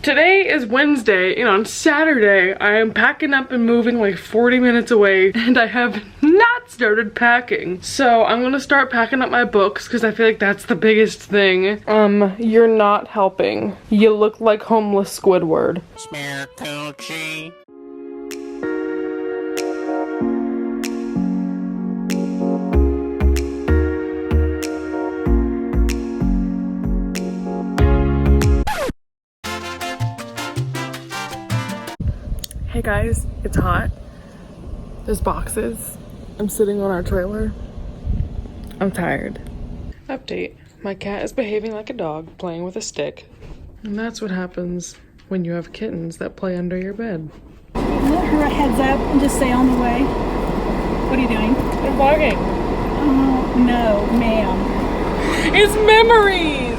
Today is Wednesday, and on Saturday, I am packing up and moving like 40 minutes away, and I have not started packing. So I'm gonna start packing up my books because I feel like that's the biggest thing. You're not helping. You look like homeless Squidward. Spare coochie. Hey guys, it's hot. There's boxes. I'm sitting on our trailer. I'm tired. Update. My cat is behaving like a dog, playing with a stick. And that's what happens when you have kittens that play under your bed. Let her heads up and just stay on the way. What are you doing? I'm vlogging. Oh, no, ma'am. It's memories!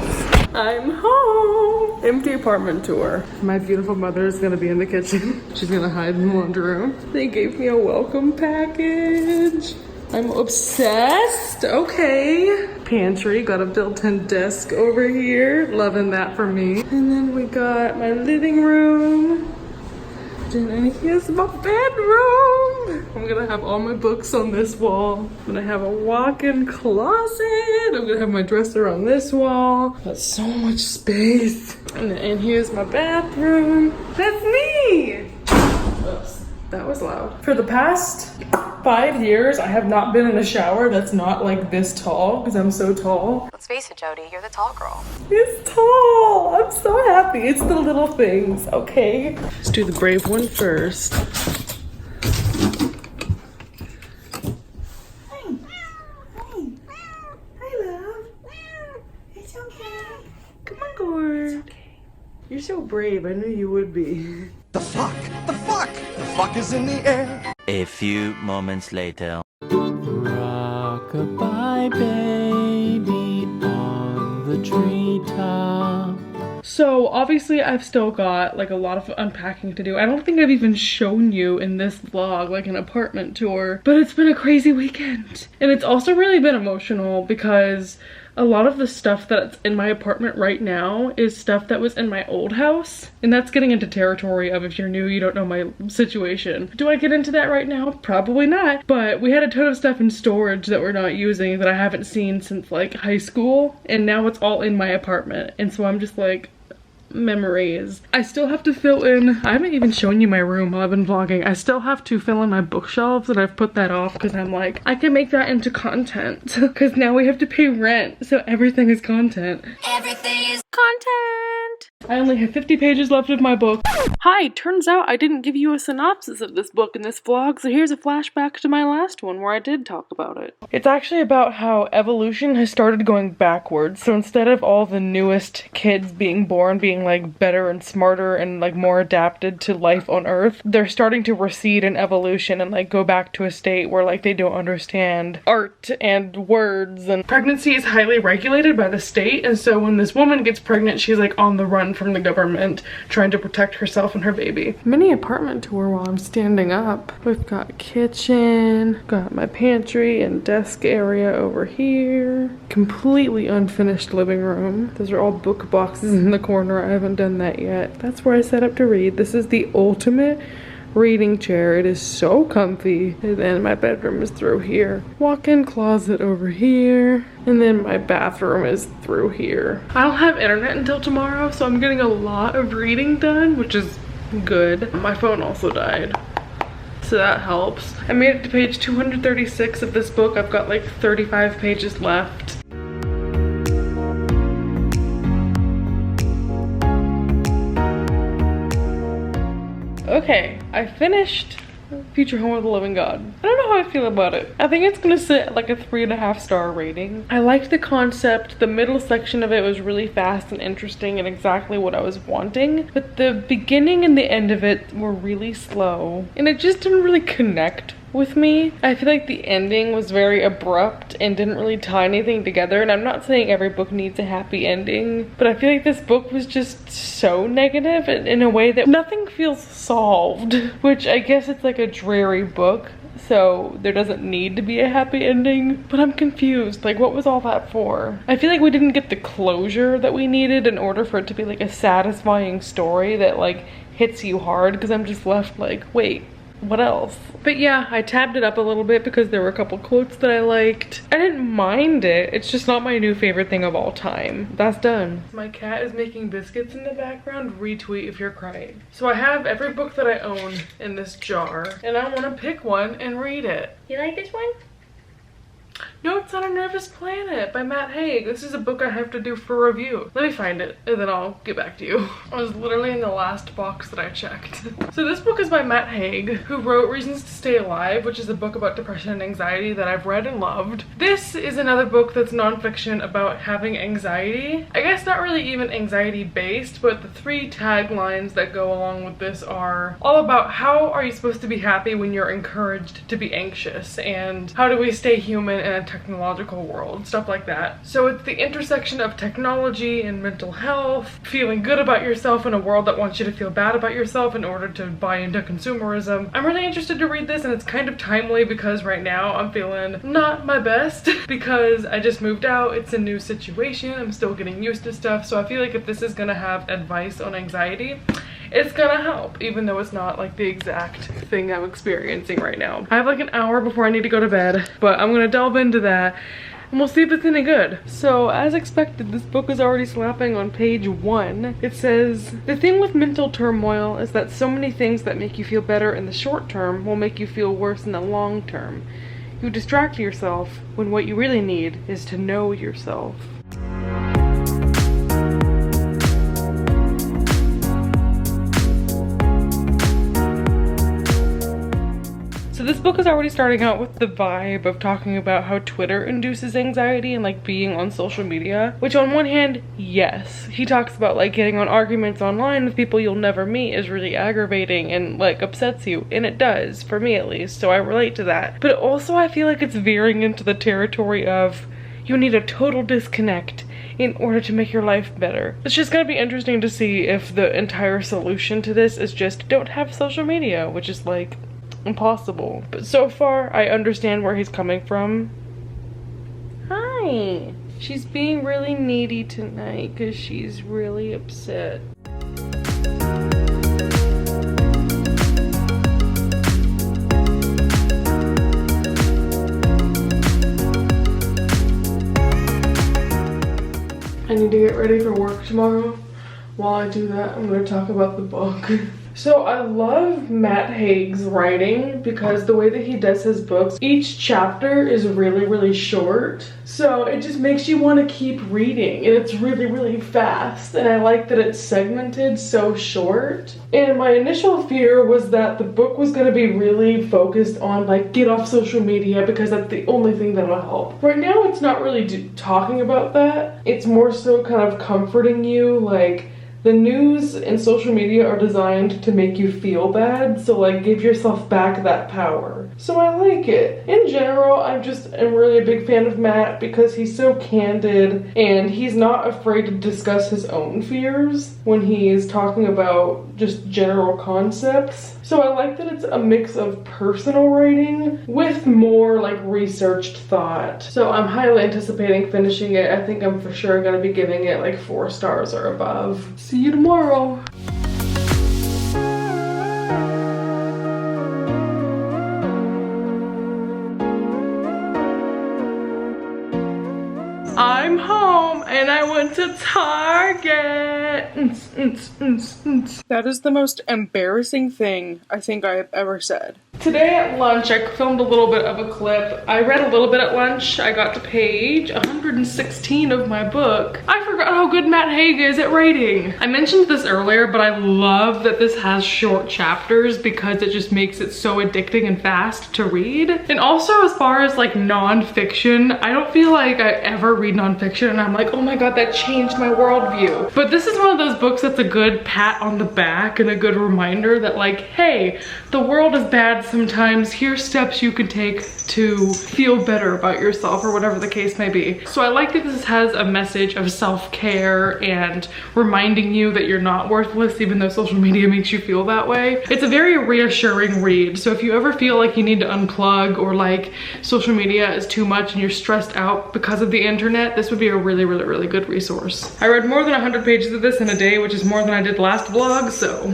I'm home! Empty apartment tour. My beautiful mother is gonna be in the kitchen. She's gonna hide in the laundry room. They gave me a welcome package. I'm obsessed. Okay. Pantry, got a built-in desk over here. Loving that for me. And then we got my living room. And here's my bedroom. I'm gonna have all my books on this wall. I'm gonna have a walk-in closet. I'm gonna have my dresser on this wall. That's so much space. And here's my bathroom. That's me. Oops, that was loud. For the past 5 years, I have not been in a shower that's not like this tall because I'm so tall. Let's face it, Jody, you're the tall girl. It's tall. I'm so happy. It's the little things, okay? Let's do the brave one first. Hi, love. It's okay. Come on, Gord. Okay. You're so brave. I knew you would be. The fuck? The fuck? The fuck is in the air. A few moments later. Rock-a-bye baby on the treetop. So obviously I've still got like a lot of unpacking to do. I don't think I've even shown you in this vlog like an apartment tour, but it's been a crazy weekend. And it's also really been emotional because a lot of the stuff that's in my apartment right now is stuff that was in my old house. And that's getting into territory of, if you're new, you don't know my situation. Do I get into that right now? Probably not. But we had a ton of stuff in storage that we're not using that I haven't seen since like high school. And now it's all in my apartment. And so I'm just like, memories. I still have to fill in, I haven't even shown you my room while I've been vlogging. I still have to fill in my bookshelves, and I've put that off because I'm like, I can make that into content because now we have to pay rent, so everything is content. Everything is Content! I only have 50 pages left of my book. Hi, turns out I didn't give you a synopsis of this book in this vlog, so here's a flashback to my last one where I did talk about it. It's actually about how evolution has started going backwards, so instead of all the newest kids being born being like better and smarter and like more adapted to life on Earth, they're starting to recede in evolution and like go back to a state where like they don't understand art and words. And pregnancy is highly regulated by the state, and so when this woman gets pregnant, she's like on the run from the government trying to protect herself and her baby. Mini apartment tour while I'm standing up. We've got kitchen, got my pantry and desk area over here. Completely unfinished living room. Those are all book boxes in the corner. I haven't done that yet. That's where I set up to read. This is the ultimate reading chair. It is so comfy. And then my bedroom is through here. Walk-in closet over here. And then my bathroom is through here. I don't have internet until tomorrow, so I'm getting a lot of reading done, which is good. My phone also died, so that helps. I made it to page 236 of this book. I've got like 35 pages left. Okay, I finished Future Home of the Living God. I don't know how I feel about it. I think it's gonna sit at like a 3.5 star rating. I liked the concept. The middle section of it was really fast and interesting and exactly what I was wanting. But the beginning and the end of it were really slow. And it just didn't really connect with me. I feel like the ending was very abrupt and didn't really tie anything together. And I'm not saying every book needs a happy ending, but I feel like this book was just so negative in a way that nothing feels solved, which I guess it's like a dreary book. so there doesn't need to be a happy ending, but I'm confused. Like, what was all that for? I feel like we didn't get the closure that we needed in order for it to be like a satisfying story that like hits you hard, because I'm just left like, wait, what else? But yeah, I tabbed it up a little bit because there were a couple quotes that I liked. I didn't mind it. It's just not my new favorite thing of all time. That's done. My cat is making biscuits in the background. Retweet if you're crying. So I have every book that I own in this jar, and I want to pick one and read it. You like this one? No, it's not A Nervous Planet by Matt Haig. This is a book I have to do for review. Let me find it and then I'll get back to you. I was literally in the last box that I checked. So this book is by Matt Haig, who wrote Reasons to Stay Alive, which is a book about depression and anxiety that I've read and loved. This is another book that's nonfiction about having anxiety. I guess not really even anxiety based, but the 3 taglines that go along with this are all about how are you supposed to be happy when you're encouraged to be anxious, and how do we stay human in a technological world, stuff like that. So it's the intersection of technology and mental health, feeling good about yourself in a world that wants you to feel bad about yourself in order to buy into consumerism. I'm really interested to read this, and it's kind of timely because right now I'm feeling not my best because I just moved out. It's a new situation. I'm still getting used to stuff, so I feel like if this is gonna have advice on anxiety, it's gonna help, even though it's not like the exact thing I'm experiencing right now. I have like an hour before I need to go to bed, but I'm gonna delve into that and we'll see if it's any good. So as expected, this book is already slapping on page 1. It says, the thing with mental turmoil is that so many things that make you feel better in the short term will make you feel worse in the long term. You distract yourself when what you really need is to know yourself. So this book is already starting out with the vibe of talking about how Twitter induces anxiety and like being on social media, which on one hand, yes. He talks about like getting on arguments online with people you'll never meet is really aggravating and like upsets you, and it does, for me at least, so I relate to that. But also I feel like it's veering into the territory of you need a total disconnect in order to make your life better. It's just gonna be interesting to see if the entire solution to this is just don't have social media, which is like impossible. But so far I understand where he's coming from. Hi. She's being really needy tonight because she's really upset. I need to get ready for work tomorrow. While I do that, I'm going to talk about the book. So I love Matt Haig's writing because the way that he does his books, each chapter is really, really short. So it just makes you want to keep reading, and it's really, really fast. And I like that it's segmented so short. And my initial fear was that the book was going to be really focused on like get off social media because that's the only thing that'll help. Right now it's not really talking about that. It's more so kind of comforting you, like the news and social media are designed to make you feel bad, so like give yourself back that power. So I like it. In general, I'm really a big fan of Matt because he's so candid and he's not afraid to discuss his own fears when he is talking about just general concepts. So I like that it's a mix of personal writing with more like researched thought. So I'm highly anticipating finishing it. I think I'm for sure gonna be giving it like 4 stars or above. See you tomorrow. I'm home and I went to Target. That is the most embarrassing thing I think I have ever said. Today at lunch, I filmed a little bit of a clip. I read a little bit at lunch. I got to page 116 of my book. I forgot how good Matt Haig is at writing. I mentioned this earlier, but I love that this has short chapters because it just makes it so addicting and fast to read. And also as far as like nonfiction, I don't feel like I ever read nonfiction and I'm like, oh my god, that changed my worldview. But this is one of those books that's a good pat on the back and a good reminder that like, hey, the world is bad sometimes, here's steps you can take to feel better about yourself or whatever the case may be. So I like that this has a message of self-care and reminding you that you're not worthless even though social media makes you feel that way. It's a very reassuring read. So if you ever feel like you need to unplug or like social media is too much and you're stressed out because of the internet, this would be a really good resource. I read more than 100 pages of this in a day, which is more than I did last vlog, so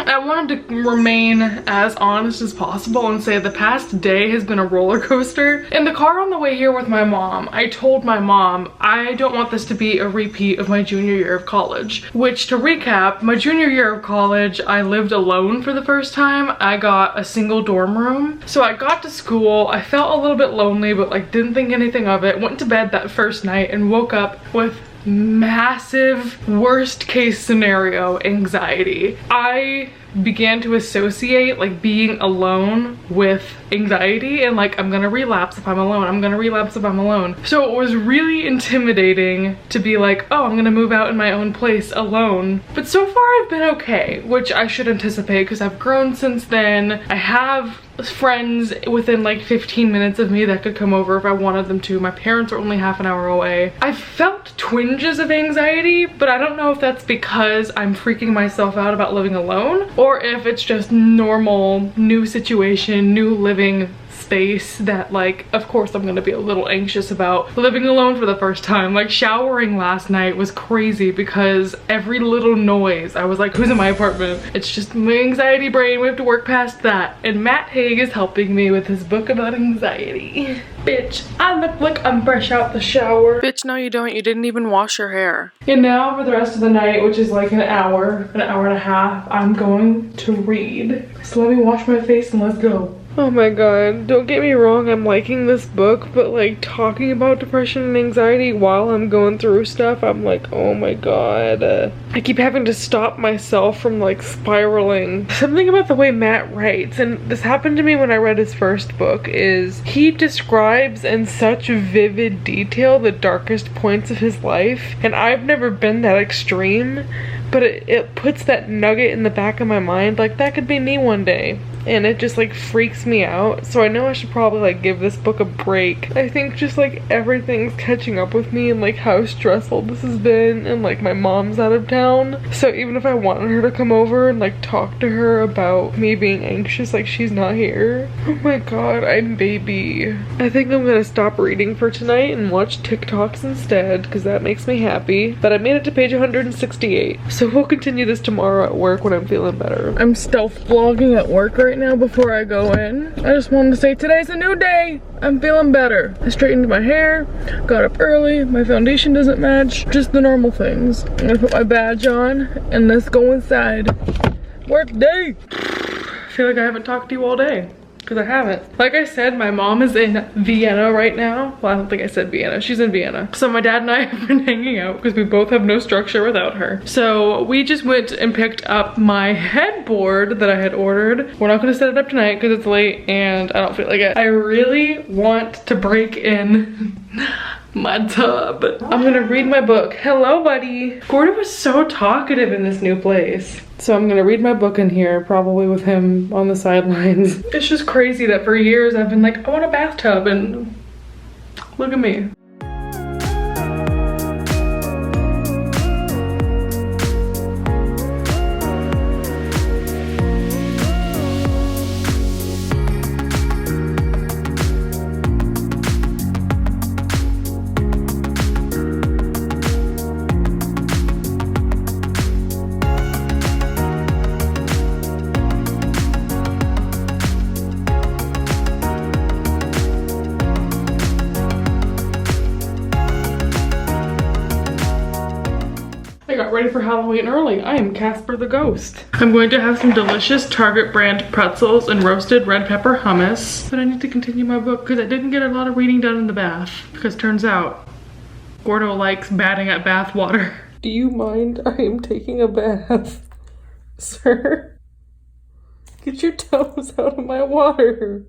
I wanted to remain as honest as possible and say the past day has been a roller coaster. In the car on the way here with my mom, I told my mom I don't want this to be a repeat of my junior year of college. Which, to recap, my junior year of college, I lived alone for the first time. I got a single dorm room. So I got to school, I felt a little bit lonely, but like didn't think anything of it. Went to bed that first night and woke up with massive worst case scenario anxiety. I began to associate like being alone with anxiety and like I'm gonna relapse if I'm alone, I'm gonna relapse if I'm alone. So it was really intimidating to be like, oh, I'm gonna move out in my own place alone. But so far I've been okay, which I should anticipate because I've grown since then. I have friends within like 15 minutes of me that could come over if I wanted them to. My parents are only half an hour away. I've felt twinges of anxiety, but I don't know if that's because I'm freaking myself out about living alone or if it's just normal, new situation, new living space that like, of course I'm gonna be a little anxious about living alone for the first time. Like showering last night was crazy because every little noise, I was like, who's in my apartment? It's just my anxiety brain, we have to work past that. And Matt Haig is helping me with his book about anxiety. Bitch, I look like I'm fresh out the shower. Bitch, no you don't, you didn't even wash your hair. And now for the rest of the night, which is like an hour and a half, I'm going to read. So let me wash my face and let's go. Oh my god, don't get me wrong, I'm liking this book, but like talking about depression and anxiety while I'm going through stuff, I'm like, oh my god. I keep having to stop myself from like spiraling. Something about the way Matt writes, and this happened to me when I read his first book, is he describes in such vivid detail the darkest points of his life, and I've never been that extreme, but it puts that nugget in the back of my mind, like that could be me one day. And it just like freaks me out. So I know I should probably like give this book a break. I think just like everything's catching up with me and like how stressful this has been, and like my mom's out of town. So even if I wanted her to come over and like talk to her about me being anxious, like she's not here. Oh my god, I'm baby. I think I'm gonna stop reading for tonight and watch TikToks instead because that makes me happy. But I made it to page 168. So we'll continue this tomorrow at work when I'm feeling better. I'm stealth vlogging at work right now before I go in. I just wanted to say today's a new day. I'm feeling better. I straightened my hair, got up early, my foundation doesn't match, just the normal things. I'm gonna put my badge on and let's go inside. Work day. I feel like I haven't talked to you all day. Because I haven't. Like I said, my mom is in Vienna right now. Well, I don't think I said Vienna. She's in Vienna. So my dad and I have been hanging out because we both have no structure without her. So we just went and picked up my headboard that I had ordered. We're not going to set it up tonight because it's late and I don't feel like it. I really want to break in my tub. I'm gonna read my book. Hello, buddy. Gordon was so talkative in this new place. So I'm gonna read my book in here, probably with him on the sidelines. It's just crazy that for years I've been like, I want a bathtub, and look at me. Ready for Halloween early. I am Casper the Ghost. I'm going to have some delicious Target brand pretzels and roasted red pepper hummus. But I need to continue my book because I didn't get a lot of reading done in the bath. Because turns out, Gordo likes batting at bath water. Do you mind? I am taking a bath. Sir? Get your toes out of my water.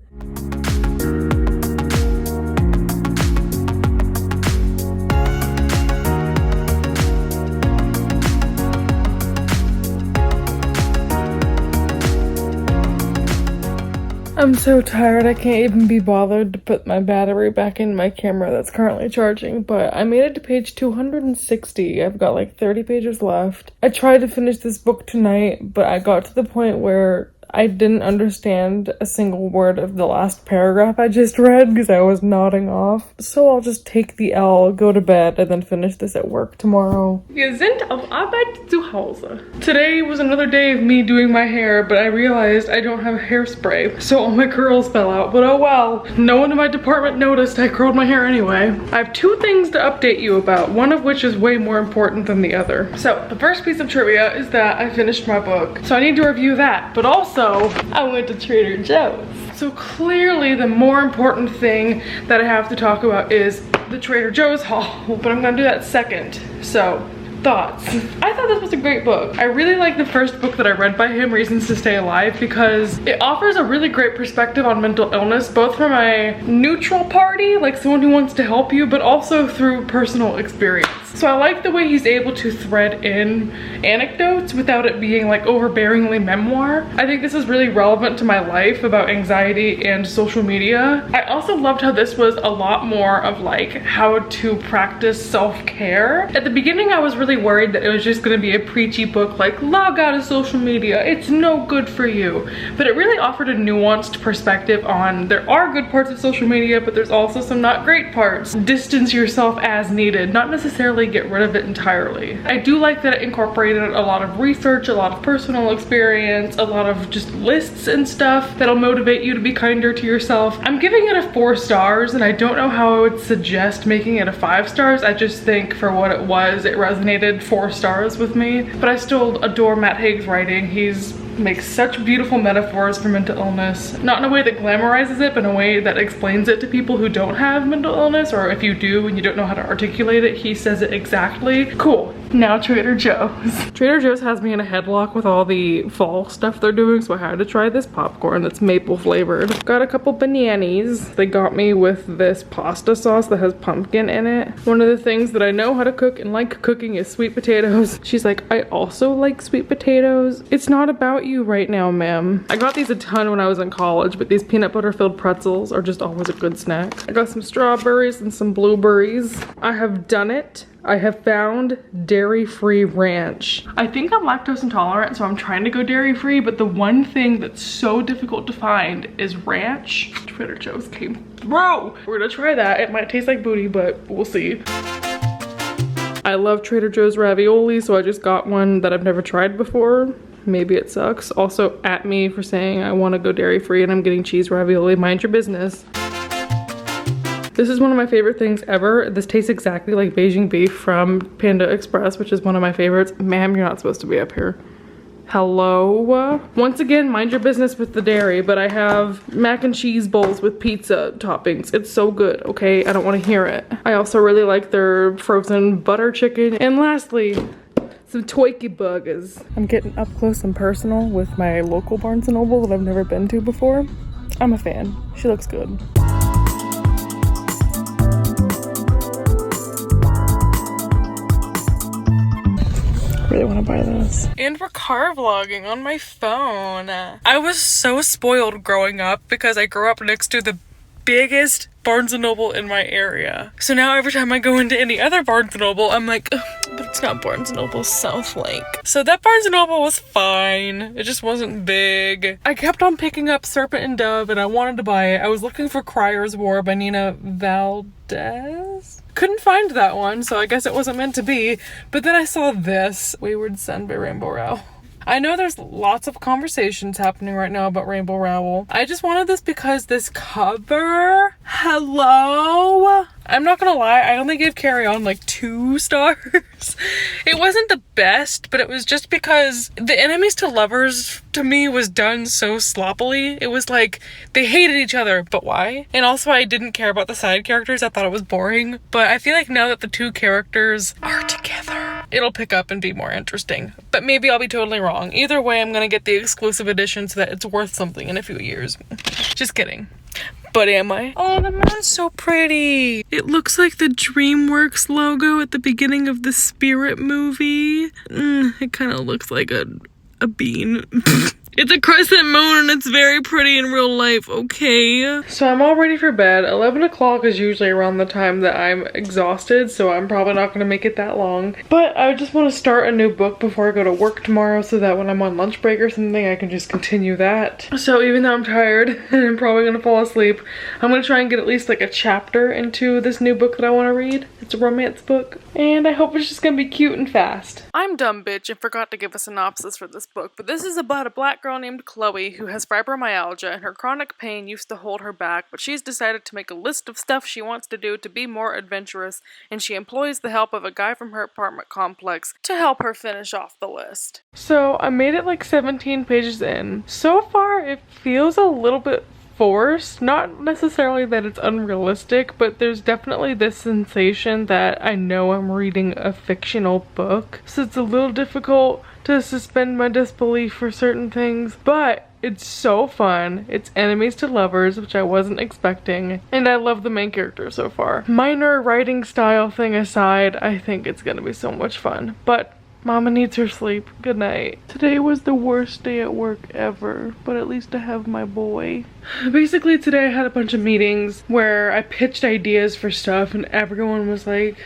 I'm so tired I can't even be bothered to put my battery back in my camera that's currently charging, but I made it to page 260. I've got like 30 pages left. I tried to finish this book tonight, but I got to the point where I didn't understand a single word of the last paragraph I just read because I was nodding off. So I'll just take the L, go to bed, and then finish this at work tomorrow. Wir sind auf Arbeit zu Hause. Today was another day of me doing my hair, but I realized I don't have hairspray, so all my curls fell out, but oh well. No one in my department noticed I curled my hair anyway. I have two things to update you about, one of which is way more important than the other. So the first piece of trivia is that I finished my book, so I need to review that, but also I went to Trader Joe's. So clearly the more important thing that I have to talk about is the Trader Joe's haul, but I'm gonna do that second. So, thoughts. I thought this was a great book. I really like the first book that I read by him, Reasons to Stay Alive, because it offers a really great perspective on mental illness, both from a neutral party, like someone who wants to help you, but also through personal experience. So I like the way he's able to thread in anecdotes without it being like overbearingly memoir. I think this is really relevant to my life about anxiety and social media. I also loved how this was a lot more of like how to practice self-care. At the beginning I was really worried that it was just going to be a preachy book like log out of social media, it's no good for you. But it really offered a nuanced perspective on there are good parts of social media, but there's also some not great parts. Distance yourself as needed, not necessarily get rid of it entirely. I do like that it incorporated a lot of research, a lot of personal experience, a lot of just lists and stuff that'll motivate you to be kinder to yourself. I'm giving it a 4 stars, and I don't know how I would suggest making it a 5 stars. I just think for what it was, it resonated 4 stars with me. But I still adore Matt Haig's writing. He's makes such beautiful metaphors for mental illness, not in a way that glamorizes it, but in a way that explains it to people who don't have mental illness, or if you do and you don't know how to articulate it, he says it exactly. Cool. Now Trader Joe's. Trader Joe's has me in a headlock with all the fall stuff they're doing, so I had to try this popcorn that's maple flavored. Got a couple bananas. They got me with this pasta sauce that has pumpkin in it. One of the things that I know how to cook and like cooking is sweet potatoes. She's like, I also like sweet potatoes. It's not about you right now, ma'am. I got these a ton when I was in college, but these peanut butter filled pretzels are just always a good snack. I got some strawberries and some blueberries. I have done it. I have found dairy-free ranch. I think I'm lactose intolerant, so I'm trying to go dairy-free, but the one thing that's so difficult to find is ranch. Trader Joe's came through. We're gonna try that. It might taste like booty, but we'll see. I love Trader Joe's ravioli, so I just got one that I've never tried before. Maybe it sucks. Also, at me for saying I want to go dairy-free and I'm getting cheese ravioli. Mind your business. This is one of my favorite things ever. This tastes exactly like Beijing beef from Panda Express, which is one of my favorites. Ma'am, you're not supposed to be up here. Hello? Once again, mind your business with the dairy, but I have mac and cheese bowls with pizza toppings. It's so good, okay? I don't want to hear it. I also really like their frozen butter chicken. And lastly, some Twikey burgers. I'm getting up close and personal with my local Barnes & Noble that I've never been to before. I'm a fan. She looks good. Really want to buy this. And we're car vlogging on my phone. I was so spoiled growing up because I grew up next to the biggest Barnes & Noble in my area. So now every time I go into any other Barnes & Noble, I'm like, but it's not Barnes & Noble Southlake. So that Barnes & Noble was fine. It just wasn't big. I kept on picking up Serpent and Dove and I wanted to buy it. I was looking for Crier's War by Nina Valdez. Couldn't find that one, so I guess it wasn't meant to be. But then I saw this, Wayward Son by Rainbow Rowell. I know there's lots of conversations happening right now about Rainbow Rowell. I just wanted this because this cover, hello? I'm not gonna lie, I only gave Carry On like 2 stars. It wasn't the best, but it was just because the enemies to lovers to me was done so sloppily. It was like they hated each other, but why? And also I didn't care about the side characters. I thought it was boring, but I feel like now that the 2 characters are together, it'll pick up and be more interesting. But maybe I'll be totally wrong. Either way, I'm gonna get the exclusive edition so that it's worth something in a few years. Just kidding. But am I? Oh, the moon's so pretty. It looks like the DreamWorks logo at the beginning of the Spirit movie. It kind of looks like a bean. It's a crescent moon and it's very pretty in real life, okay? So I'm all ready for bed. 11 o'clock is usually around the time that I'm exhausted, so I'm probably not gonna make it that long. But I just want to start a new book before I go to work tomorrow so that when I'm on lunch break or something, I can just continue that. So even though I'm tired and I'm probably gonna fall asleep, I'm gonna try and get at least like a chapter into this new book that I want to read. It's a romance book, and I hope it's just gonna be cute and fast. I'm dumb bitch and forgot to give a synopsis for this book, but this is about a black girl named Chloe who has fibromyalgia and her chronic pain used to hold her back, but she's decided to make a list of stuff she wants to do to be more adventurous, and she employs the help of a guy from her apartment complex to help her finish off the list. So I made it like 17 pages in. So far it feels a little bit forced, not necessarily that it's unrealistic, but there's definitely this sensation that I know I'm reading a fictional book, so it's a little difficult to suspend my disbelief for certain things, but it's so fun. It's enemies to lovers, which I wasn't expecting, and I love the main character so far. Minor writing style thing aside, I think it's gonna be so much fun, but Mama needs her sleep. Good night. Today was the worst day at work ever, but at least I have my boy. Basically today I had a bunch of meetings where I pitched ideas for stuff and everyone was like,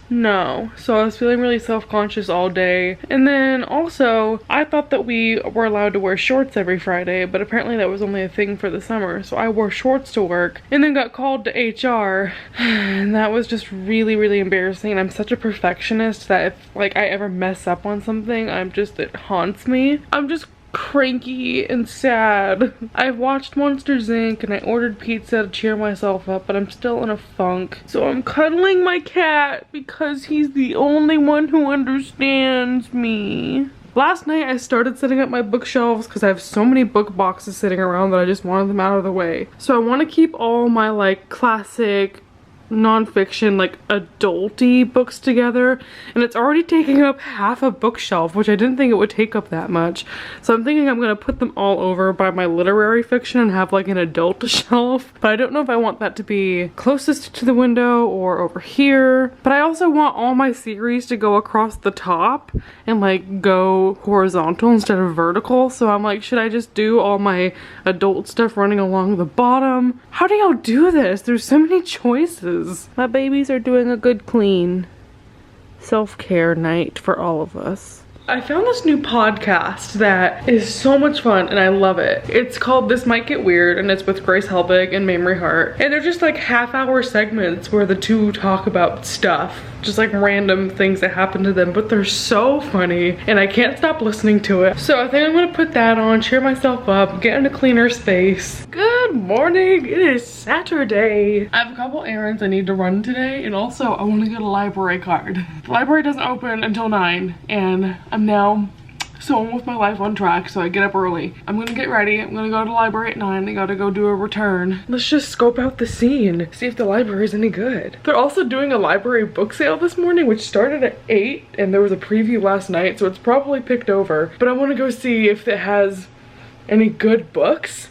no. So I was feeling really self-conscious all day. And then also, I thought that we were allowed to wear shorts every Friday, but apparently that was only a thing for the summer. So I wore shorts to work and then got called to HR. And that was just really, really embarrassing. And I'm such a perfectionist that if like I ever mess up on something, it haunts me. I'm just cranky and sad. I've watched Monsters Inc. and I ordered pizza to cheer myself up, but I'm still in a funk. So I'm cuddling my cat because he's the only one who understands me. Last night I started setting up my bookshelves because I have so many book boxes sitting around that I just wanted them out of the way. So I want to keep all my like classic non-fiction like adulty books together, and it's already taking up half a bookshelf, which I didn't think it would take up that much. So I'm thinking I'm gonna put them all over by my literary fiction and have like an adult shelf, but I don't know if I want that to be closest to the window or over here. But I also want all my series to go across the top and like go horizontal instead of vertical, so I'm like, should I just do all my adult stuff running along the bottom? How do y'all do this? There's so many choices. My babies are doing a good clean. Self-care night for all of us. I found this new podcast that is so much fun and I love it. It's called This Might Get Weird and it's with Grace Helbig and Mamrie Hart. And they're just like half-hour segments where the two talk about stuff. Just like random things that happen to them, but they're so funny and I can't stop listening to it. So I think I'm gonna put that on, cheer myself up, get in a cleaner space. Good morning, it is Saturday. I have a couple errands I need to run today, and also I want to get a library card. The library doesn't open until 9 and I'm now so I'm with my life on track, so I get up early. I'm gonna get ready. I'm gonna go to the library at 9. I gotta go do a return. Let's just scope out the scene, see if the library is any good. They're also doing a library book sale this morning, which started at 8, and there was a preview last night, so it's probably picked over. But I want to go see if it has any good books.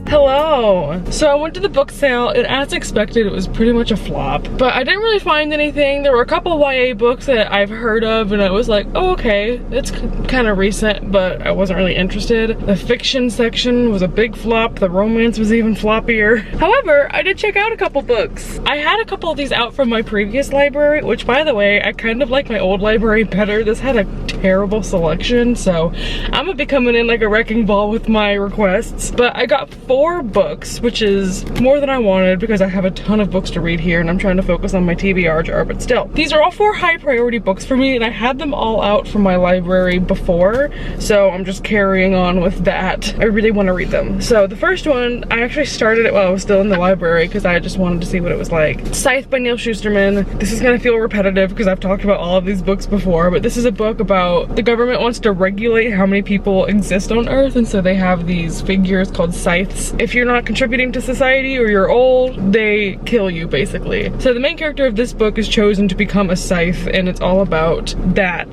Hello. So I went to the book sale and as expected it was pretty much a flop, but I didn't really find anything. There were a couple YA books that I've heard of and I was like, oh, okay, it's kind of recent, but I wasn't really interested. The fiction section was a big flop. The romance was even floppier. However, I did check out a couple books. I had a couple of these out from my previous library, which by the way, I kind of like my old library better. This had a terrible selection, so I'm gonna be coming in like a wrecking ball with my requests. But I got 4 books, which is more than I wanted because I have a ton of books to read here and I'm trying to focus on my TBR jar, but still. These are all 4 high priority books for me and I had them all out from my library before, so I'm just carrying on with that. I really want to read them. So the first one, I actually started it while I was still in the library because I just wanted to see what it was like. Scythe by Neil Shusterman. This is gonna feel repetitive because I've talked about all of these books before, but this is a book about about the government wants to regulate how many people exist on Earth, and so they have these figures called scythes. If you're not contributing to society or you're old, they kill you basically. So the main character of this book is chosen to become a scythe, and it's all about that.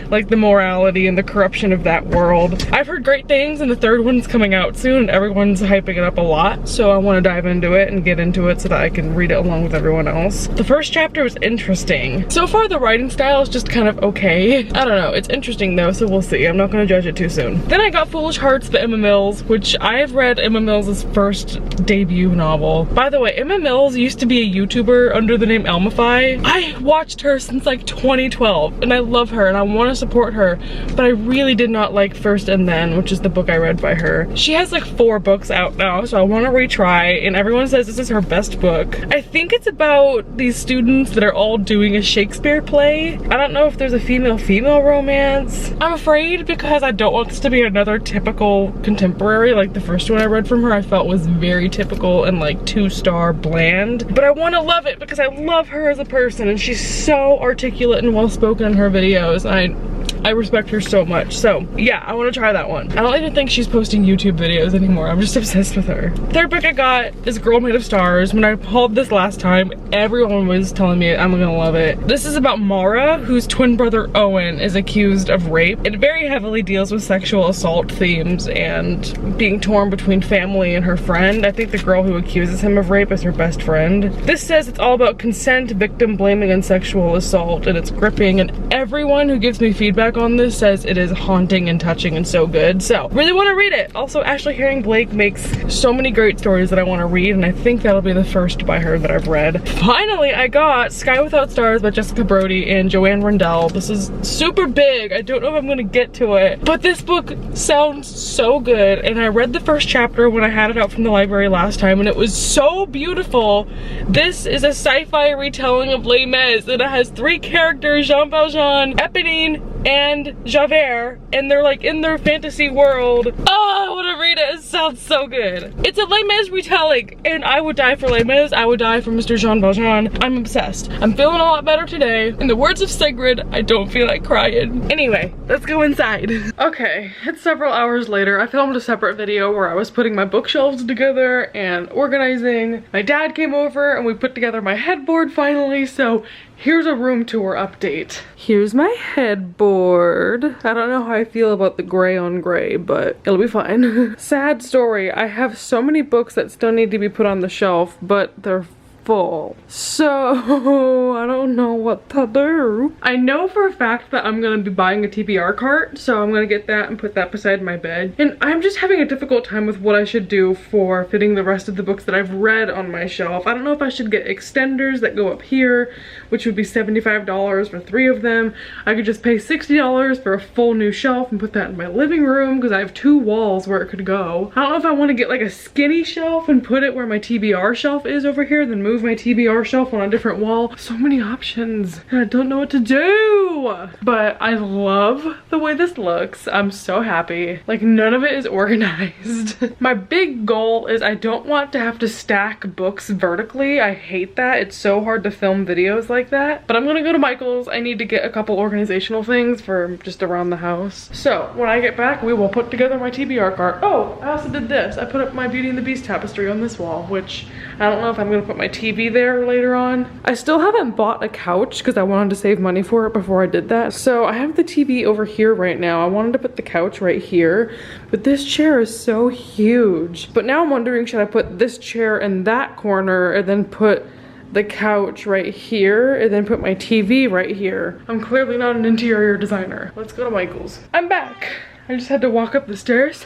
Like the morality and the corruption of that world. I've heard great things, and the third one's coming out soon, and everyone's hyping it up a lot, so I want to dive into it and get into it so that I can read it along with everyone else. The first chapter was interesting. So far the writing style is just kind of okay. I don't know, it's interesting though, so we'll see. I'm not going to judge it too soon. Then I got Foolish Hearts by Emma Mills, which I've read Emma Mills' first debut novel. By the way, Emma Mills used to be a YouTuber under the name Elmify. I watched her since like 2012, and I love her and I want to support her, but I really did not like First and Then, which is the book I read by her. She has like 4 books out now, so I want to retry, and everyone says this is her best book. I think it's about these students that are all doing a Shakespeare play. I don't know if there's a female-female romance. I'm afraid, because I don't want this to be another typical contemporary. Like the first one I read from her I felt was very typical and like 2-star bland, but I want to love it because I love her as a person, and she's so articulate and well-spoken in her videos. I respect her so much. So yeah, I want to try that one. I don't even think she's posting YouTube videos anymore. I'm just obsessed with her. Third book I got is Girl Made of Stars. When I hauled this last time, everyone was telling me I'm gonna love it. This is about Mara, whose twin brother Owen is accused of rape. It very heavily deals with sexual assault themes and being torn between family and her friend. I think the girl who accuses him of rape is her best friend. This says it's all about consent, victim blaming, and sexual assault, and it's gripping, and everyone who gives me feedback on this says it is haunting and touching and so good. So really want to read it. Also, Ashley Herring Blake makes so many great stories that I want to read, and I think that'll be the first by her that I've read. Finally, I got Sky Without Stars by Jessica Brody and Joanne Rendell. This is super big. I don't know if I'm gonna get to it, but this book sounds so good, and I read the first chapter when I had it out from the library last time, and it was so beautiful. This is a sci-fi retelling of Les Mis, and it has 3 characters, Jean Valjean, Eponine, and Javert, and they're like in their fantasy world. Oh, I want to read it. It sounds so good. It's a Les Mis retelling, and I would die for Les Mis. I would die for Mr. Jean Valjean. I'm obsessed. I'm feeling a lot better today. In the words of Sigrid, I don't feel like crying. Anyway, let's go inside. Okay, it's several hours later. I filmed a separate video where I was putting my bookshelves together and organizing. My dad came over and we put together my headboard finally, so here's a room tour update. Here's my headboard. I don't know how I feel about the gray on gray, but it'll be fine. Sad story, I have so many books that still need to be put on the shelf, but they're full. So I don't know what to do. I know for a fact that I'm gonna be buying a TBR cart, so I'm gonna get that and put that beside my bed. And I'm just having a difficult time with what I should do for fitting the rest of the books that I've read on my shelf. I don't know if I should get extenders that go up here, which would be $75 for 3 of them. I could just pay $60 for a full new shelf and put that in my living room because I have 2 walls where it could go. I don't know if I want to get like a skinny shelf and put it where my TBR shelf is over here, then move my TBR shelf on a different wall. So many options and I don't know what to do. But I love the way this looks. I'm so happy. Like none of it is organized. My big goal is I don't want to have to stack books vertically. I hate that. It's so hard to film videos like that. But I'm gonna go to Michael's. I need to get a couple organizational things for just around the house. So when I get back, we will put together my TBR cart. Oh, I also did this. I put up my Beauty and the Beast tapestry on this wall, which I don't know if I'm gonna put my TV there later on. I still haven't bought a couch because I wanted to save money for it before I did that. So I have the TV over here right now. I wanted to put the couch right here, but this chair is so huge. But now I'm wondering, should I put this chair in that corner and then put the couch right here and then put my TV right here? I'm clearly not an interior designer. Let's go to Michael's. I'm back. I just had to walk up the stairs,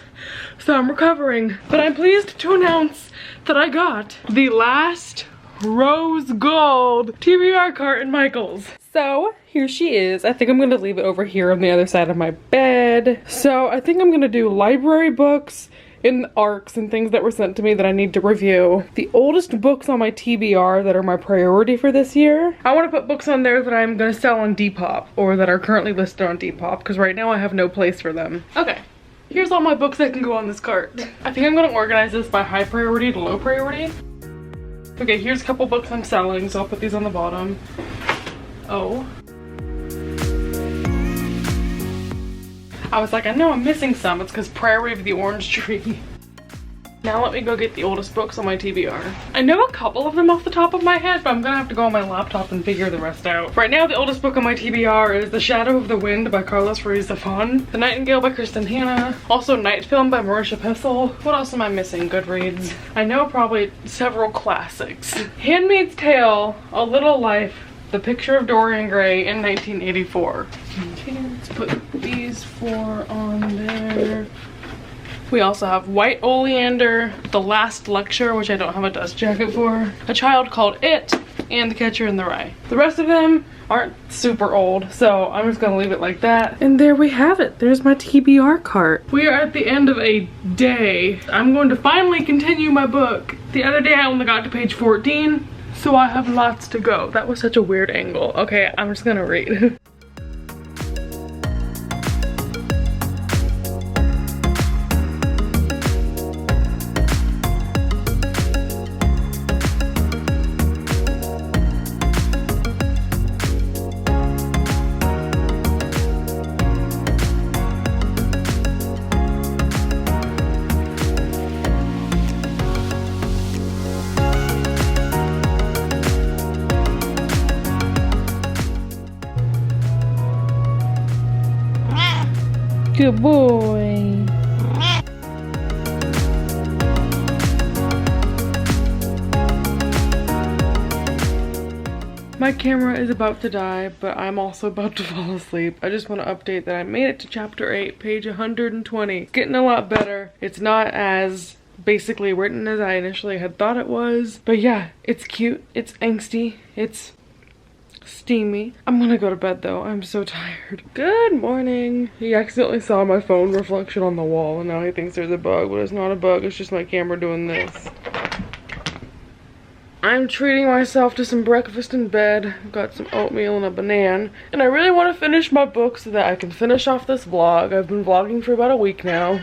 so I'm recovering. But I'm pleased to announce that I got the last rose gold TBR cart in Michael's. So here she is. I think I'm gonna leave it over here on the other side of my bed. So I think I'm gonna do library books in ARCs and things that were sent to me that I need to review. The oldest books on my TBR that are my priority for this year. I want to put books on there that I'm gonna sell on Depop or that are currently listed on Depop because right now I have no place for them. Okay. Here's all my books that can go on this cart. I think I'm gonna organize this by high priority to low priority. Okay, here's a couple books I'm selling, so I'll put these on the bottom. Oh. I was like, I know I'm missing some. It's because Prairie of the Orange Tree. Now let me go get the oldest books on my TBR. I know a couple of them off the top of my head, but I'm gonna have to go on my laptop and figure the rest out. Right now, the oldest book on my TBR is The Shadow of the Wind by Carlos Ruiz Zafón, The Nightingale by Kristen Hanna, also Night Film by Marisha Pessel. What else am I missing? Goodreads. I know probably several classics. Handmaid's Tale, A Little Life, The Picture of Dorian Gray in 1984. Okay, let's put these 4 on there. We also have White Oleander, The Last Lecture, which I don't have a dust jacket for, A Child Called It, and The Catcher in the Rye. The rest of them aren't super old, so I'm just gonna leave it like that. And there we have it. There's my TBR cart. We are at the end of a day. I'm going to finally continue my book. The other day I only got to page 14, so I have lots to go. That was such a weird angle. Okay, I'm just gonna read. Good boy. My camera is about to die, but I'm also about to fall asleep. I just want to update that I made it to chapter 8, page 120. It's getting a lot better. It's not as basically written as I initially had thought it was. But yeah, it's cute, it's angsty, it's steamy. I'm gonna go to bed though. I'm so tired. Good morning. He accidentally saw my phone reflection on the wall and now he thinks there's a bug, but it's not a bug. It's just my camera doing this. I'm treating myself to some breakfast in bed. I've got some oatmeal and a banana. And I really want to finish my book so that I can finish off this vlog. I've been vlogging for about a week now.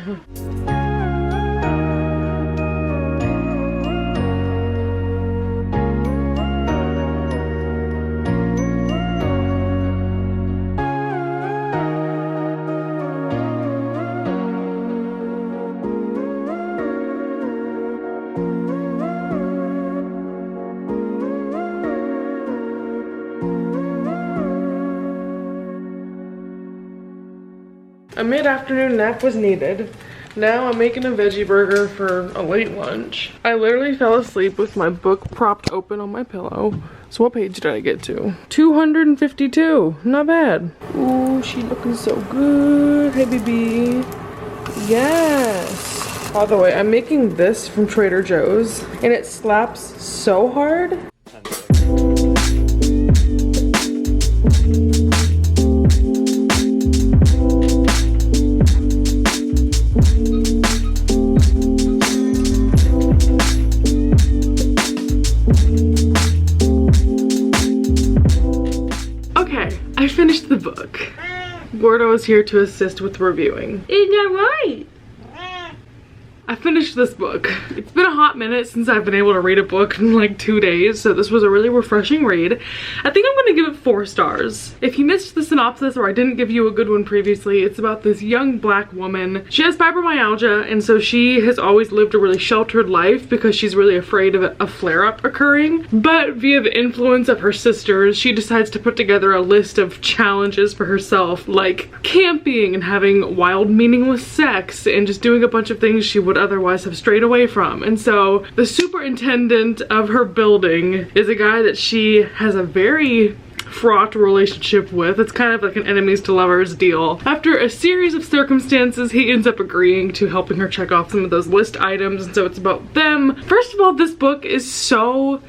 A mid-afternoon nap was needed. Now I'm making a veggie burger for a late lunch. I literally fell asleep with my book propped open on my pillow. So what page did I get to? 252. Not bad. Ooh, she looking so good. Hey, baby. Yes. By the way, I'm making this from Trader Joe's and it slaps so hard. I finished the book. Gordo is here to assist with reviewing. Isn't that right? I finished this book. It's been a hot minute since I've been able to read a book in like 2 days, so this was a really refreshing read. I think I'm gonna give it 4 stars. If you missed the synopsis or I didn't give you a good one previously, it's about this young black woman. She has fibromyalgia, and so she has always lived a really sheltered life because she's really afraid of a flare-up occurring. But via the influence of her sisters, she decides to put together a list of challenges for herself, like camping and having wild, meaningless sex and just doing a bunch of things she would otherwise have strayed away from. And so the superintendent of her building is a guy that she has a very fraught relationship with. It's kind of like an enemies to lovers deal. After a series of circumstances, he ends up agreeing to helping her check off some of those list items, and so it's about them. First of all, this book is so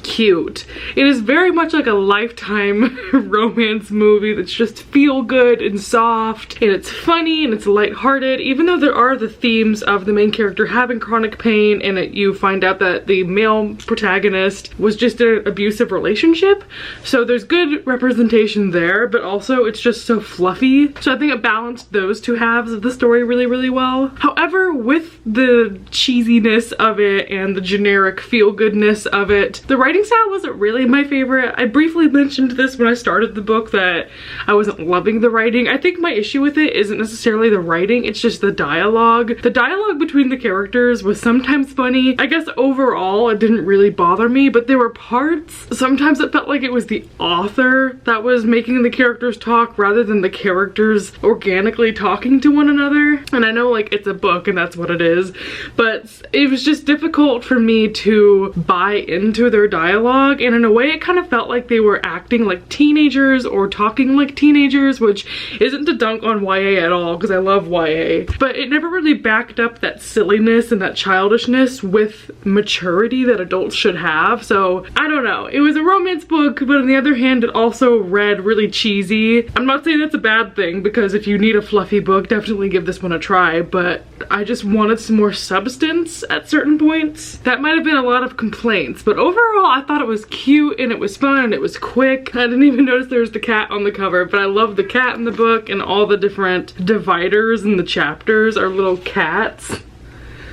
cute. It is very much like a Lifetime romance movie that's just feel good and soft, and it's funny and it's lighthearted, even though there are the themes of the main character having chronic pain, and you find out that the male protagonist was just in an abusive relationship. So there's good representation there, but also it's just so fluffy. So I think it balanced those two halves of the story really, really well. However, with the cheesiness of it and the generic feel-goodness of it, the writing writing style wasn't really my favorite. I briefly mentioned this when I started the book that I wasn't loving the writing. I think my issue with it isn't necessarily the writing, it's just the dialogue. The dialogue between the characters was sometimes funny. I guess overall it didn't really bother me, but there were parts, sometimes it felt like it was the author that was making the characters talk rather than the characters organically talking to one another. And I know like it's a book and that's what it is, but it was just difficult for me to buy into their dialogue, and in a way it kind of felt like they were acting like teenagers or talking like teenagers, which isn't to dunk on YA at all because I love YA, but it never really backed up that silliness and that childishness with maturity that adults should have. So I don't know, it was a romance book, but on the other hand it also read really cheesy. I'm not saying that's a bad thing, because if you need a fluffy book, definitely give this one a try, but I just wanted some more substance at certain points. That might have been a lot of complaints, but overall I thought it was cute and it was fun and it was quick. I didn't even notice there was the cat on the cover, but I love the cat in the book, and all the different dividers in the chapters are little cats.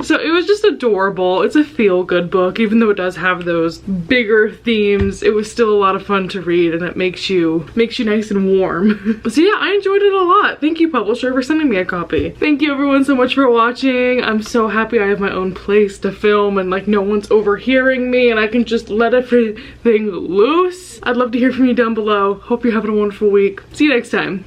So it was just adorable. It's a feel-good book, even though it does have those bigger themes. It was still a lot of fun to read, and it makes you nice and warm. So yeah, I enjoyed it a lot. Thank you, publisher, for sending me a copy. Thank you everyone so much for watching. I'm so happy I have my own place to film and like no one's overhearing me and I can just let everything loose. I'd love to hear from you down below. Hope you're having a wonderful week. See you next time.